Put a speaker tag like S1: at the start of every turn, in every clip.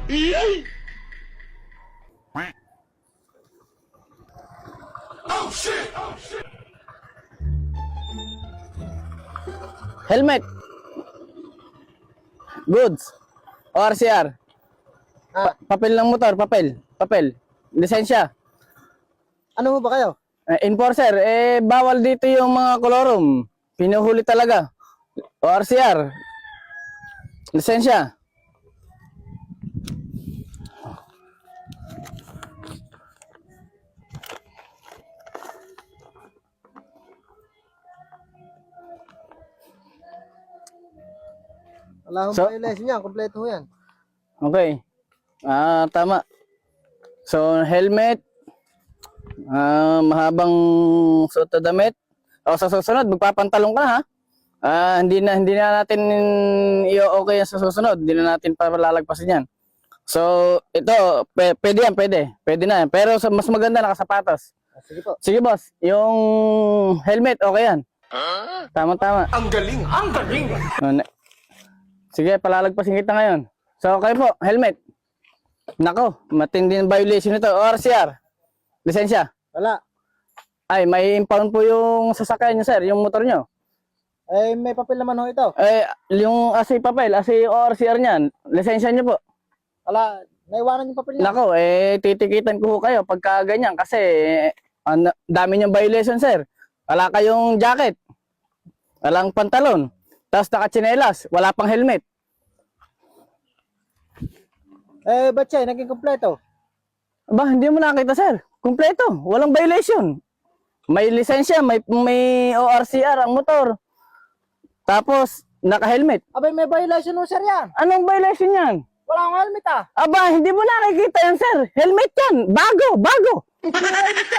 S1: Oh shit! Oh shit!
S2: Helmet. Goods. ORCR. Papel ng motor, papel. Lisensya.
S3: Ano ho ba kayo?
S2: Enforcer, bawal dito yung mga kolorum. Pinuhuli talaga. ORCR. Lisensya.
S3: Wala akong violation yan. Kompleto ho yan.
S2: Okay. Tama. So, helmet. Mahabang suot na damit. O sa susunod, magpapantalong ka na ha. Hindi na natin i-okay yan sa susunod. Hindi na natin palalagpasin yan. So, ito, pwede yan, pwede. Pwede na yan. Pero mas maganda nakasapatos.
S3: Sige po.
S2: Sige boss, yung helmet, okay yan. Tama.
S1: Ang galing! Ang galing!
S2: Sige, palalagpasin kita ngayon. So, kayo po, helmet. Nako, matindi ng violation nito. ORCR. Lisensya.
S3: Wala.
S2: Ay, may impound po yung sasakyan nyo, sir. Yung motor nyo.
S3: May papel naman ho ito.
S2: Yung asi papel, asi ORCR niyan. Lisensya nyo po.
S3: Wala. Naiwanan yung papel niya.
S2: Nako, titikitan ko ho kayo pagka ganyan. Kasi, dami niyang violation, sir. Wala kayong jacket. Walang pantalon. Tapos nakatsinelas. Wala pang helmet.
S3: Ba't siya? Naging kompleto.
S2: Aba, hindi mo nakita, sir. Kompleto. Walang violation. May lisensya, may ORCR ang motor. Tapos, naka-helmet.
S3: Abay, may violation ho sir yan.
S2: Anong violation yan?
S3: Wala akong helmet
S2: Aba, hindi mo nakikita yan, sir. Helmet yan. Bago.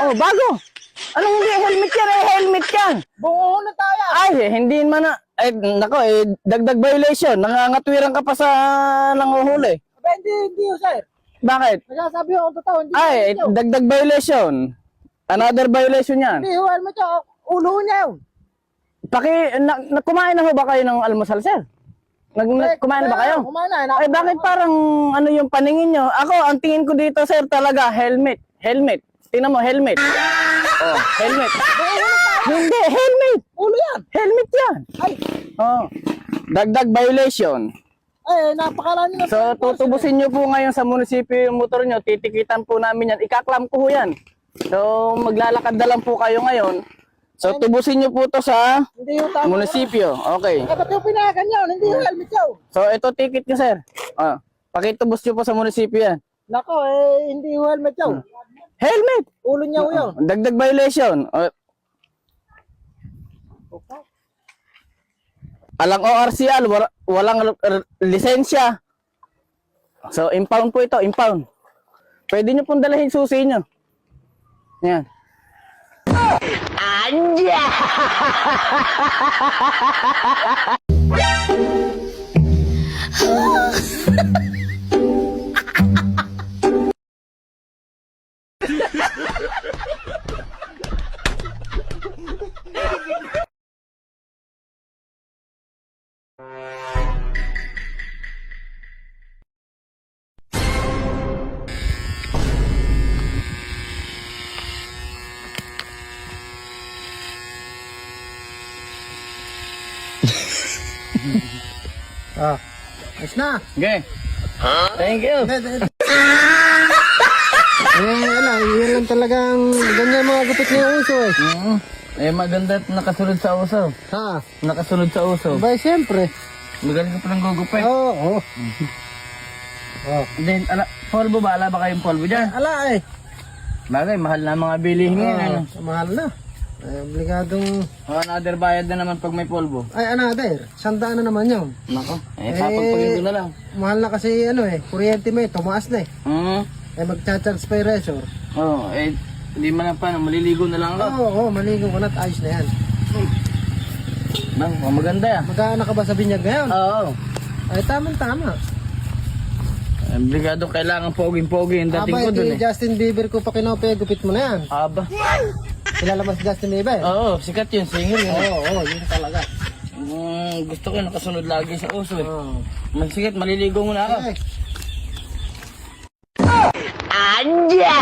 S2: Oh, bago. Anong hindi helmet yan? Helmet yan.
S3: Bungo na tayo.
S2: Ay, hindi man na. Nako, dagdag violation. Nangangatwiran ka pa sa nanguhuli.
S3: Abay, hindi ho sir.
S2: Bakit?
S3: Nagsasabi ho ang totoo. Hindi
S2: Ay,
S3: helmet yun.
S2: dagdag violation. Another violation yan.
S3: Hindi ho helmet yun. Ulo niya yun.
S2: Kumain na ho ba kayo ng almusal, sir? Kumain na ba kayo?
S3: Kumain na.
S2: Ay, bakit parang ano yung paningin nyo? Ako, ang tingin ko dito, sir, talaga, helmet. Tingnan mo, helmet. Oh, helmet. Hindi, helmet.
S3: Ulo yan.
S2: Helmet yan.
S3: Ay,
S2: Oh, dagdag violation.
S3: napakala nyo na.
S2: So, tutubusin nyo po ngayon sa munisipyo yung motor nyo. Titikitan po namin yan. Ikaklam ko ho yan. So, maglalakad na lang po kayo ngayon. So, tubusin nyo po to sa
S3: Hindi ho tama.
S2: munisipyo. Okay.
S3: Ba't yung pinahagan yun? Hindi ho helmet yun.
S2: So, ito ticket nyo, sir. Pakitubos nyo po sa munisipyo yan.
S3: Nako, hindi ho helmet yun.
S2: Helmet!
S3: Ulo niya ho yun.
S2: Dagdag violation. Alang ORCR, walang lisensya. So, impound po ito, impound. Pwede nyo pong dalahin susi nyo. Yan. Anja!
S3: Ayos na.
S2: Okay. Thank you.
S3: Yan lang talagang ganyan mga gupit niya uso
S2: Maganda at nakasunod sa uso.
S3: Ha?
S2: Nakasunod sa uso.
S3: Ba, siyempre.
S2: Magaling ka palang gugupit.
S3: Oo.
S2: Then, polvo ba? Ala ba kayong polvo dyan?
S3: Ala
S2: Bagay, mahal na mga bilihin ngayon.
S3: mahal na. Obligadong...
S2: Another bayad na naman pag may polvo.
S3: Ay, another. 100 na naman yun.
S2: Nako, papagpagin ko na lang.
S3: Mahal na kasi kuryente mo tumaas na magcha-charge pa yung resor.
S2: Hindi man lang pa, maliligo na lang ako.
S3: Oo, maligo ko na at ayos na yan.
S2: Bang, maganda yan.
S3: Magkaanak ka ba sa binyag ngayon?
S2: Oo.
S3: Ay, tama.
S2: Obligado kailangan poging-pogi yung dating ko dun
S3: Justin Bieber ko pa kinopya, gupit mo na yan.
S2: Aba.
S3: Kilala ba si Justin Bieber?
S2: Oo, sikat yun, singer yun.
S3: Oo, yun talaga.
S2: Gusto ko nakasunod lagi sa uso. Magsikat, maliligo muna ako. Anja!